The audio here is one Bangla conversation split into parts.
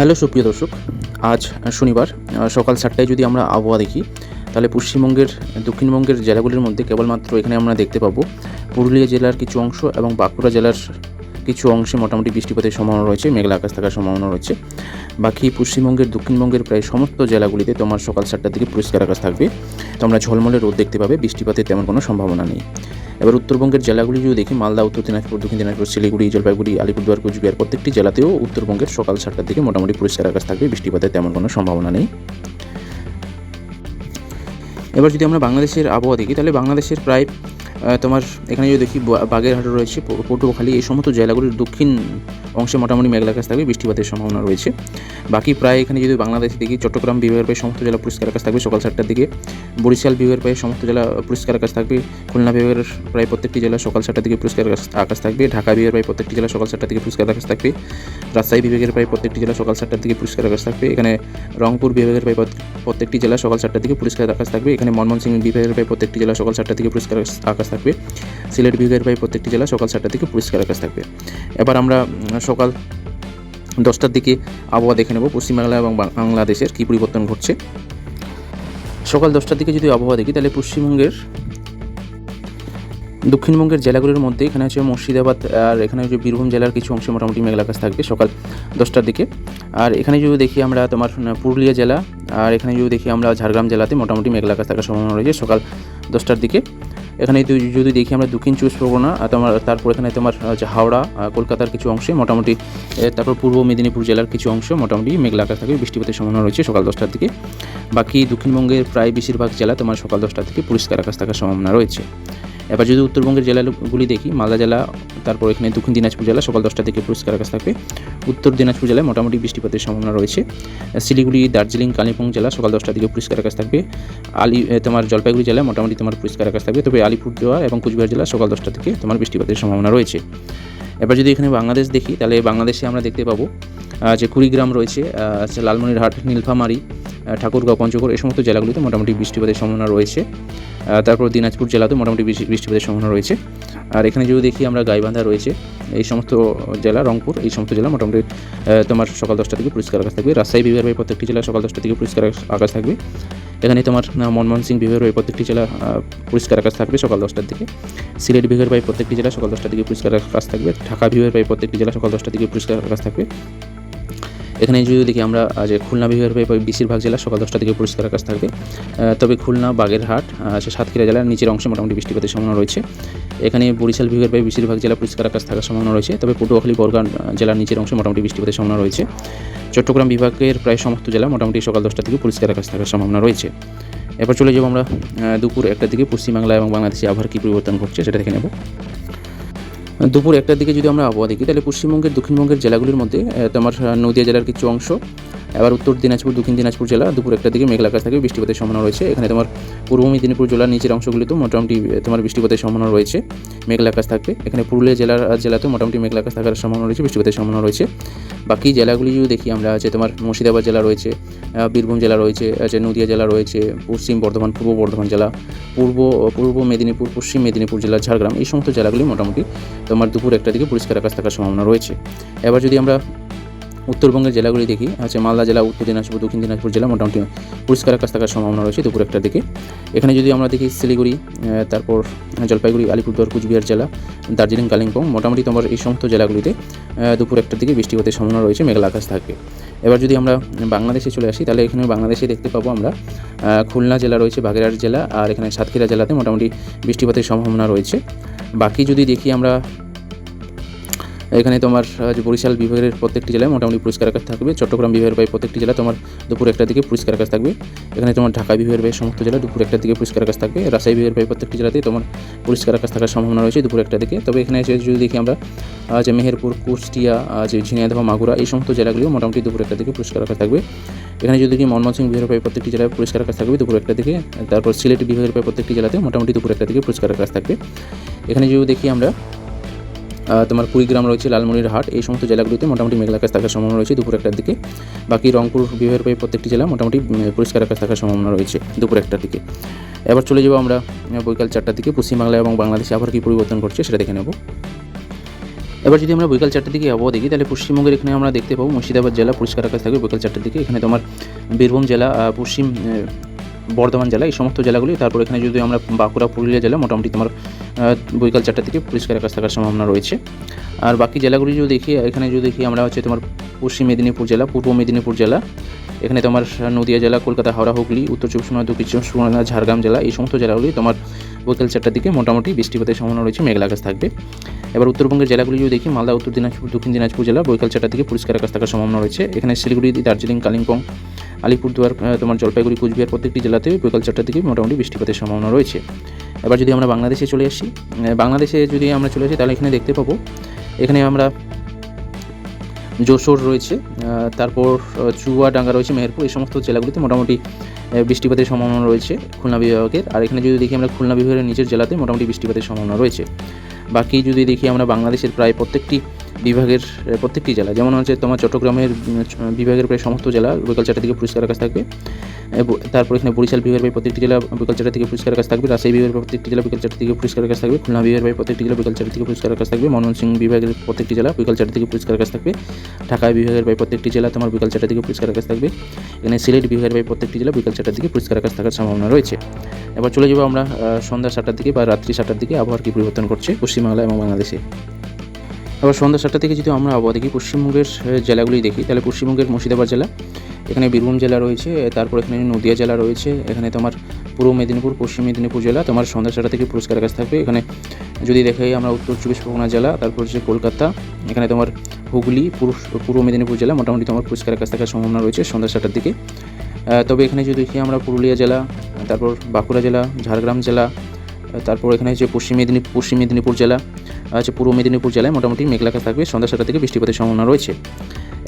হ্যালো সুপ্রিয় দর্শক, আজ শনিবার সকাল 7টায় যদি আমরা আবহাওয়া দেখি তাহলে পশ্চিমবঙ্গের দক্ষিণবঙ্গের জেলাগুলির মধ্যে কেবলমাত্র এখানে আমরা দেখতে পাবো পুরুলিয়া জেলার কিছু অংশ এবং বাঁকুড়া জেলার কিছু অংশে মোটামুটি বৃষ্টিপাতের সম্ভাবনা রয়েছে, মেঘলা আকাশ থাকার সম্ভাবনা রয়েছে। বাকি পশ্চিমবঙ্গের দক্ষিণবঙ্গের প্রায় সমস্ত জেলাগুলিতে তোমার সকাল 7টার দিকে পরিষ্কার আকাশ থাকবে, তোমরা ঝলমলে রোদ দেখতে পাবে, বৃষ্টিপাতের তেমন কোনো সম্ভাবনা নেই। এবার উত্তরবঙ্গের জেলাগুলি যদি দেখি, মালদা, উত্তর দিনাজপুর, দক্ষিণ দিনাজপুর, শিলিগুড়ি, জলপাইগুড়ি, আলিপুরদুয়ার, কোচবিহার প্রত্যেকটি জেলাতেও উত্তরবঙ্গের সকাল 7টার দিকে মোটামুটি পরিষ্কার আকাশ থাকবে, বৃষ্টিপাতের তেমন কোনো সম্ভাবনা নেই। এবার যদি আমরা বাংলাদেশের আবহাওয়া দেখি তাহলে বাংলাদেশের প্রায় তোমার এখানে যদি দেখি বাগেরহাট রয়েছে, পটুয়াখালী, এই সমস্ত জেলাগুলির দক্ষিণ অংশে মোটামুটি মেঘলা আকাশ থাকবে, বৃষ্টিপাতের সম্ভাবনা রয়েছে। বাকি প্রায় এখানে যদি বাংলাদেশে দেখি, চট্টগ্রাম বিভাগের প্রায় সমস্ত জেলা পরিষ্কার আকাশ থাকবে সকাল 7টার দিকে, বরিশাল বিভাগের প্রায় সমস্ত জেলা পরিষ্কার আকাশ থাকবে, খুলনা বিভাগের প্রায় প্রত্যেকটি জেলা সকাল 7টার দিকে পরিষ্কার আকাশ থাকবে, ঢাকা বিভাগের প্রায় প্রত্যেকটি জেলা সকাল 7টার দিকে পরিষ্কার আকাশ থাকবে, রাজশাহী বিভাগের প্রায় প্রত্যেকটি জেলা সকাল 7টার দিকে পরিষ্কার আকাশ থাকবে, এখানে রংপুর বিভাগের প্রায় প্রত্যেকটি জেলা সকাল 7টার দিকে পরিষ্কার আকাশ থাকবে, এখানে ময়মনসিংহ বিভাগের প্রায় প্রত্যেকটি জেলা সকাল 7টার দিকে পরিষ্কার আকাশ থাকবে, সিলেট বিভাগের প্রায় প্রত্যেকটি জেলা সকাল 7টার দিকে পরিষ্কার আকাশ থাকবে। এবার আমরা সকাল 10টার দিকে আবহাওয়া দেখে নেব পশ্চিমবাংলা এবং বাংলাদেশের কী পরিবর্তন ঘটছে। সকাল 10টার দিকে যদি আবহাওয়া দেখি তাহলে দক্ষিণবঙ্গের জেলাগুলির মধ্যে এখানে আছে মুর্শিদাবাদ আর এখানে যে বীরভূম জেলার কিছু অংশে মোটামুটি মেঘলা আকাশ থাকবে সকাল 10টার দিকে। আর এখানে যদি দেখি আমরা তোমার পুরুলিয়া জেলা আর এখানে যদি দেখি আমরা ঝাড়গ্রাম জেলাতে মোটামুটি মেঘলা আকাশ থাকার সম্ভাবনা রয়েছে সকাল 10টার দিকে। এখানে যদি দেখি আমরা দক্ষিণ চব্বিশ পরগনা তারপর এখানে তোমার হাওড়া, কলকাতার কিছু অংশে মোটামুটি, তারপর পূর্ব মেদিনীপুর জেলার কিছু অংশ মোটামুটি মেঘলা আকাশ থাকবে, বৃষ্টিপাতের সম্ভাবনা রয়েছে সকাল 10টার দিকে। বাকি দক্ষিণবঙ্গের প্রায় বেশিরভাগ জেলা তোমার সকাল 10টার দিকে পরিষ্কার আকাশ থাকার সম্ভাবনা রয়েছে। এবার যদি উত্তরবঙ্গের জেলাগুলি দেখি, মালদা জেলা, তারপর এখানে দক্ষিণ দিনাজপুর জেলা সকাল 10টার দিকে পরিষ্কার আকাশ থাকবে, উত্তর দিনাজপুর জেলায় মোটামুটি বৃষ্টিপাতের সম্ভাবনা রয়েছে, শিলিগুড়ি, দার্জিলিং, কালিম্পং জেলা সকাল 10টার দিকে পরিষ্কার আকাশ থাকবে, তোমার জলপাইগুড়ি জেলায় মোটামুটি তোমার পরিষ্কার আকাশ থাকবে, তবে আলিপুরদুয়ার এবং কোচবিহার জেলা সকাল 10টার দিকে তোমার বৃষ্টিপাতের সম্ভাবনা রয়েছে। এবার যদি এখানে বাংলাদেশ দেখি তাহলে বাংলাদেশে আমরা দেখতে পাবো যে কুড়িগ্রাম রয়েছে, লালমনিরহাট, নীলফামারী, ঠাকুরগাঁও, পঞ্চগড়, এই সমস্ত জেলাগুলিতে মোটামুটি বৃষ্টিপাতের সম্ভাবনা রয়েছে। তারপর দিনাজপুর জেলাতেও মোটামুটি বৃষ্টিপাতের সম্ভাবনা রয়েছে। আর এখানে যদি দেখি আমরা গাইবান্ধা রয়েছে, এই সমস্ত জেলা, রংপুর, এই সমস্ত জেলা মোটামুটি তোমার সকাল 10টার দিকে পরিষ্কার আকাশ থাকবে, রাজশাহী বিভাগের প্রত্যেকটি জেলা সকাল 10টার দিকে পরিষ্কার আকাশ থাকবে, এখানে তোমার ময়মনসিংহ বিভাগের প্রত্যেকটি জেলা পরিষ্কার আকাশ থাকবে সকাল 10টার দিকে, সিলেট বিভাগের প্রায় প্রত্যেকটি জেলা সকাল 10টার দিকে পরিষ্কার আকাশ থাকবে, ঢাকা বিভাগের প্রায় প্রত্যেকটি জেলা সকাল 10টার দিকে পরিষ্কার আকাশ থাকবে। এখানে যদি দেখি আমরা যে খুলনা বিভাগের বেশিরভাগ জেলা সকাল 10টার দিকে পরিষ্কার আকাশ থাকবে, তবে খুলনা, বাগেরহাট, সাতক্ষীরা জেলার নিচের অংশে মোটামুটি বৃষ্টিপাতের সম্ভাবনা রয়েছে। এখানে বরিশাল বিভাগের বেশিরভাগ জেলা পরিষ্কার আকাশ থাকার সম্ভাবনা রয়েছে, তবে পটুয়াখালী, বরগাঁ জেলার নিচের অংশে মোটামুটি বৃষ্টিপাতের সম্ভাবনা রয়েছে। চট্টগ্রাম বিভাগের প্রায় সমস্ত জেলা মোটামুটি সকাল 10টার দিকে পরিষ্কার আকাশ থাকার সম্ভাবনা রয়েছে। এবার চলে যাব আমরা দুপুর 1টার দিকে পশ্চিমবাংলা এবং বাংলাদেশে আবহাওয়ার কী পরিবর্তন ঘটছে সেটা দেখে নেব। দুপুর 1টার দিকে যদি আমরা আবহাওয়া দেখি তাহলে পশ্চিমবঙ্গের দক্ষিণবঙ্গের জেলাগুলির মধ্যে তোমার নদিয়া জেলার কিছু অংশ, এবার উত্তর দিনাজপুর, দক্ষিণ দিনাজপুর জেলা দুপুর 1টার দিকে মেঘলা আকাশ থাকবে, বৃষ্টিপাতের সম্ভাবনা রয়েছে। এখানে তোমার পূর্ব মেদিনীপুর জেলার নিচের অংশগুলিতেও মোটামুটি তোমার বৃষ্টিপাতের সম্ভাবনা রয়েছে, মেঘলা আকাশ থাকবে। এখানে পুরুলিয়া জেলাতেও মোটামুটি মেঘলা আকাশ থাকার সম্ভাবনা রয়েছে, বৃষ্টিপাতের সম্ভাবনা রয়েছে। বাকি জেলাগুলি যদি দেখি আমরা যে তোমার মুর্শিদাবাদ জেলা রয়েছে, বীরভূম জেলা রয়েছে, যে নদিয়া জেলা রয়েছে, পশ্চিম বর্ধমান, পূর্ব বর্ধমান জেলা, পূর্ব মেদিনীপুর, পশ্চিম মেদিনীপুর জেলা, ঝাড়গ্রাম, এই সমস্ত জেলাগুলি মোটামুটি তোমার দুপুর 1টার দিকে পরিষ্কার আকাশ থাকার সম্ভাবনা রয়েছে। এবার যদি আমরা উত্তরবঙ্গের জেলাগুলি দেখি, মালদা জেলা, উত্তর দিনাজপুর, দক্ষিণ দিনাজপুর জেলা মোটামুটি পরিষ্কার আকাশ থাকার সম্ভাবনা রয়েছে দুপুর 1টার দিকে। এখানে যদি আমরা দেখি শিলিগুড়ি, তারপর জলপাইগুড়ি, আলিপুরদুয়ার, কোচবিহার জেলা, দার্জিলিং, কালিম্পং, মোটামুটি তোমার এই সমস্ত জেলাগুলিতে দুপুর 1টার দিকে বৃষ্টিপাতের সম্ভাবনা রয়েছে, মেঘলা আকাশ থাকবে। এবার যদি আমরা বাংলাদেশে চলে আসি তাহলে এখানে বাংলাদেশে দেখতে পাবো আমরা খুলনা জেলা রয়েছে, বাগেরহাট জেলা আর এখানে সাতক্ষীরা জেলাতে মোটামুটি বৃষ্টিপাতের সম্ভাবনা রয়েছে। বাকি যদি দেখি আমরা এখানে তোমার বরিশাল বিভাগের প্রত্যেকটি জেলায় মোটামুটি পরিষ্কার আকাশ থাকবে, চট্টগ্রাম বিভাগের প্রায় প্রত্যেকটি জেলা তোমার দুপুর 1টার দিকে পরিষ্কার আকাশ থাকবে, এখানে তোমার ঢাকা বিভাগের প্রায় সমস্ত জেলা দুপুর 1টার দিকে পরিষ্কার আকাশ থাকবে, রাজশাহী বিভাগের প্রায় প্রত্যেকটি জেলাতেই তোমার পরিষ্কার আকাশ থাকার সম্ভাবনা রয়েছে দুপুর 1টার দিকে। তবে এখানে যদি দেখি আমরা যে মেহেরপুর, কুষ্টিয়া, যে ঝিনাইদহ, মাগুরা, এই সমস্ত জেলাগুলিও মোটামুটি দুপুর 1টার দিকে পরিষ্কার আকাশ থাকবে। এখানে যদি দেখি ময়মনসিংহ বিভাগের প্রায় প্রত্যেকটি জেলায় পরিষ্কার আকাশ থাকবে দুপুর 1টার দিকে, তারপর সিলেট বিভাগের প্রায় প্রত্যেকটি জেলাতে মোটামুটি দুপুর 1টার দিকে পরিষ্কার আকাশ থাকবে। এখানে যদি দেখি আমরা তোমার কুড়িগ্রাম রয়েছে, লালমনিরহাট, এই সমস্ত জেলাগুলিতে মোটামুটি মেঘলা আকাশ থাকার সম্ভাবনা রয়েছে দুপুর 1টার দিকে। বাকি রংপুর বিভাগের প্রায় প্রত্যেকটি জেলা মোটামুটি পরিষ্কার আকাশ থাকার সম্ভাবনা রয়েছে দুপুর 1টার দিকে। এবার চলে যাব আমরা বৈকাল 4টার দিকে পশ্চিমবাংলা এবং বাংলাদেশে আবার কী পরিবর্তন ঘটছে সেটা দেখে নেব। এবার যদি আমরা বিকাল 4টার দিকে আবহাওয়া দেখি, তাহলে পশ্চিমবঙ্গের এখানে আমরা দেখতে পাবো মুর্শিদাবাদ জেলা পরিষ্কার আকাশ থাকবে বিকাল 4টার দিকে। এখানে তোমার বীরভূম জেলা, পশ্চিম বর্ধমান জেলা, এই সমস্ত জেলাগুলি। তারপর এখানে যদি আমরা বাঁকুড়া, পুরুলিয়া জেলা মোটামুটি তোমার বিকাল 4টার দিকে পরিষ্কার আকাশ থাকার সম্ভাবনা রয়েছে। আর বাকি জেলাগুলি যদি দেখি, এখানে যদি দেখি আমরা হচ্ছে তোমার পশ্চিম মেদিনীপুর জেলা, পূর্ব মেদিনীপুর জেলা, এখানে তোমার নদিয়া জেলা, কলকাতা, হাওড়া, হুগলি, উত্তর চব্বিশ পরগনা, দক্ষিণ চব্বিশ পরগনা, ঝাড়গ্রাম জেলা, এই সমস্ত জেলাগুলি তোমার বিকাল 4টার দিকে মোটামুটি বৃষ্টিপাতের সম্ভাবনা রয়েছে, মেঘলা আকাশ থাকবে। এবার উত্তরবঙ্গের জেলাগুলি যদি দেখি, মালদা, উত্তর দিনাজপুর, দক্ষিণ দিনাজপুর জেলা বিকাল 4টার দিকে পরিষ্কার আকাশ থাকার সম্ভাবনা রয়েছে। এখানে শিলিগুড়ি, দার্জিলিং, কালিম্পং, আলিপুরদুয়ার, তোমার জলপাইগুড়ি, কুচবিহার, প্রত্যেকটি জেলাতে বিকাল 4টার দিকে মোটামুটি বৃষ্টিপাতের সম্ভাবনা রয়েছে। এবার যদি আমরা বাংলাদেশে চলে আসি, বাংলাদেশে যদি আমরা চলে আসি তাহলে এখানে দেখতে পাবো, এখানে আমরা যশোর রয়েছে, তারপর চুয়াডাঙ্গা রয়েছে, মেহেরপুর, এই সমস্ত জেলাগুলিতে মোটামুটি বৃষ্টিপাতের সম্ভাবনা রয়েছে খুলনা বিভাগের। আর এখানে যদি দেখি আমরা খুলনা বিভাগের নিচের জেলাতে মোটামুটি বৃষ্টিপাতের সম্ভাবনা রয়েছে। বাকি যদি দেখি আমরা বাংলাদেশের প্রায় প্রত্যেকটি বিভাগের প্রত্যেকটি জেলা, যেমন হচ্ছে তোমার চট্টগ্রামের বিভাগের প্রায় সমস্ত জেলা বিকাল 4টার দিকে পরিষ্কার আকাশ থাকবে। তারপর এখানে বরিশাল বিভাগের প্রায় প্রত্যেকটি জেলা বিকাল 4টার দিকে পরিষ্কার আকাশ থাকবে। রাজশাহী বিভাগের প্রত্যেকটি জেলা বিকাল 4টার দিকে পরিষ্কার আকাশ থাকবে। খুলনা বিভাগের প্রায় প্রত্যেকটি জেলা বিকাল 4টার দিকে পরিষ্কার আকাশ থাকবে। ময়মনসিংহ বিভাগের প্রত্যেকটি জেলা বিকাল 4টার দিকে পরিষ্কার আকাশ থাকবে। ঢাকা বিভাগের প্রায় প্রত্যেকটি জেলা তোমার বিকাল 4টার দিকে পরিষ্কার আকাশ থাকবে। এখানে সিলেট বিভাগের প্রায় প্রত্যেকটি জেলা বিকাল 4টার দিকে পরিষ্কার আকাশ থাকার সম্ভাবনা রয়েছে। এবার চলে যাবো আমরা সন্ধ্যা 7টার দিকে বা রাত্রি 7টার দিকে আবহাওয়ার কী পরিবর্তন করছে পশ্চিমবাংলা এবং বাংলাদেশে। আবার সন্ধ্যা 7টা থেকে যদি আমরা আবহাওয়া দেখি, পশ্চিমবঙ্গের জেলাগুলি দেখি, তাহলে পশ্চিমবঙ্গের মুর্শিদাবাদ জেলা, এখানে বীরভূম জেলা রয়েছে, তারপর এখানে নদিয়া জেলা রয়েছে, এখানে তোমার পূর্ব মেদিনীপুর, পশ্চিম মেদিনীপুর জেলা তোমার সন্ধ্যা 7টা থেকে পরিষ্কার আকাশ থাকবে। এখানে যদি দেখাই আমরা উত্তর চব্বিশ পরগনা জেলা, তারপর হচ্ছে কলকাতা, এখানে তোমার হুগলি, পূর্ব মেদিনীপুর জেলা মোটামুটি তোমার পরিষ্কার আকাশ থাকার সম্ভাবনা রয়েছে সন্ধ্যা 7টার দিকে। তবে এখানে যদি দেখি আমরা পুরুলিয়া জেলা, তারপর বাঁকুড়া জেলা, ঝাড়গ্রাম জেলা, তারপর এখানে হচ্ছে পশ্চিম মেদিনীপুর জেলা, হচ্ছে পূর্ব মেদিনীপুর জেলায় মোটামুটি মেঘলা আকাশ থাকবে, সন্ধ্যা 7টা থেকে বৃষ্টিপাতের সম্ভাবনা রয়েছে।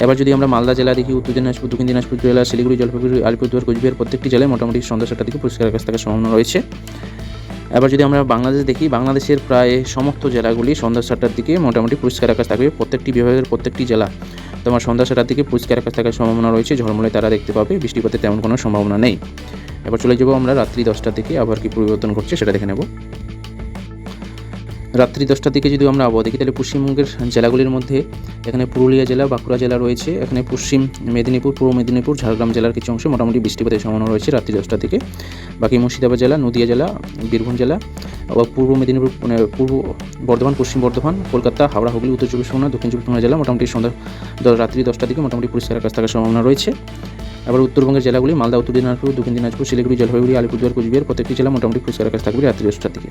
এবার যদি আমরা মালদা জেলা দেখি, উত্তর দিনাজপুর, দক্ষিণ দিনাজপুর জেলা, শিলিগুড়ি, জলপাইগুড়ি, আলিপুরদুয়ার, কোচবিহার, প্রত্যেকটি জেলায় মোটামুটি সন্ধ্যা 7টা থেকে পরিষ্কার আকাশ থাকার সম্ভাবনা রয়েছে। এবার যদি আমরা বাংলাদেশ দেখি, বাংলাদেশের প্রায় সমস্ত জেলাগুলি সন্ধ্যা 7টার দিকে মোটামুটি পরিষ্কার আকাশ থাকবে। প্রত্যেকটি বিভাগের প্রত্যেকটি জেলা তোমার সন্ধ্যা 7টার দিকে পরিষ্কার আকাশ থাকার সম্ভাবনা রয়েছে, ঝলমলে তারা দেখতে পাবে, বৃষ্টিপাতের তেমন কোনো সম্ভাবনা নেই। এবার চলে যাবো আমরা রাত্রি 10টার দিকে আবার কী পরিবর্তন করছে সেটা দেখে নেব। রাত্রি 10টার দিকে যদি আমরা আবহাওয়া দেখি, তাহলে পশ্চিমবঙ্গের জেলাগুলির মধ্যে এখানে পুরুলিয়া জেলা, বাঁকুড়া জেলা রয়েছে, এখানে পশ্চিম মেদিনীপুর, পূর্ব মেদিনীপুর, ঝাড়গ্রাম জেলার কিছু অংশে মোটামুটি বৃষ্টিপাতের সম্ভাবনা রয়েছে রাত্রি 10টা থেকে। বাকি মুর্শিদাবাদ জেলা, নদিয়া জেলা, বীরভূম জেলা, পূর্ব মেদিনীপুর, পূর্ব বর্ধমান, পশ্চিম বর্ধমান, কলকাতা, হাওড়া, হুগলি, উত্তর চব্বিশ পরগনা, দক্ষিণ চব্বিশ পরগনা জেলা মোটামুটি রাত্রি 10টার দিকে মোটামুটি পরিষ্কার আকাশ থাকার সম্ভাবনা রয়েছে। আবার উত্তরবঙ্গের জেলাগুলি মালদা, উত্তর দিনাজপুর, দক্ষিণ দিনাজপুর, শিলিগুড়ি, জলপাইগুড়ি, আলিপুরদুয়ার, কোচবিহার, প্রত্যেকটি জেলা মোটামুটি পরিষ্কার আকাশ থাকবে রাত্রি 10টার দিকে।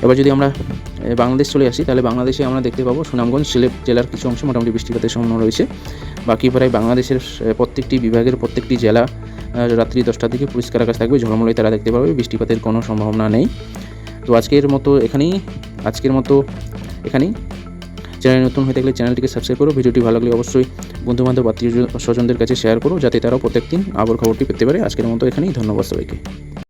এবার যদি আমরা বাংলাদেশ চলে আসি, তাহলে বাংলাদেশে আমরা দেখতে পাবো সুনামগঞ্জ, সিলেট জেলার কিছু অংশে মোটামুটি বৃষ্টিপাতের সম্ভাবনা রয়েছে। বাকি প্রায় বাংলাদেশের প্রত্যেকটি বিভাগের প্রত্যেকটি জেলা রাত্রি 10টার দিকে পরিষ্কার আকাশ থাকবে, ঝলমলে তারা দেখতে পাবে, বৃষ্টিপাতের কোনো সম্ভাবনা নেই। তো আজকের মতো এখানেই চ্যানেল নতুন হয়ে থাকলে চ্যানেলটিকে সাবস্ক্রাইব করো। ভিডিওটি ভালো লাগলে অবশ্যই বন্ধুবান্ধব, আত্মীয় স্বজনদের কাছে শেয়ার করো, যাতে তারাও প্রত্যেকদিন আবহাওয়ার খবরটি পেতে পারে। আজকের মতো এখানেই, ধন্যবাদ সবাইকে।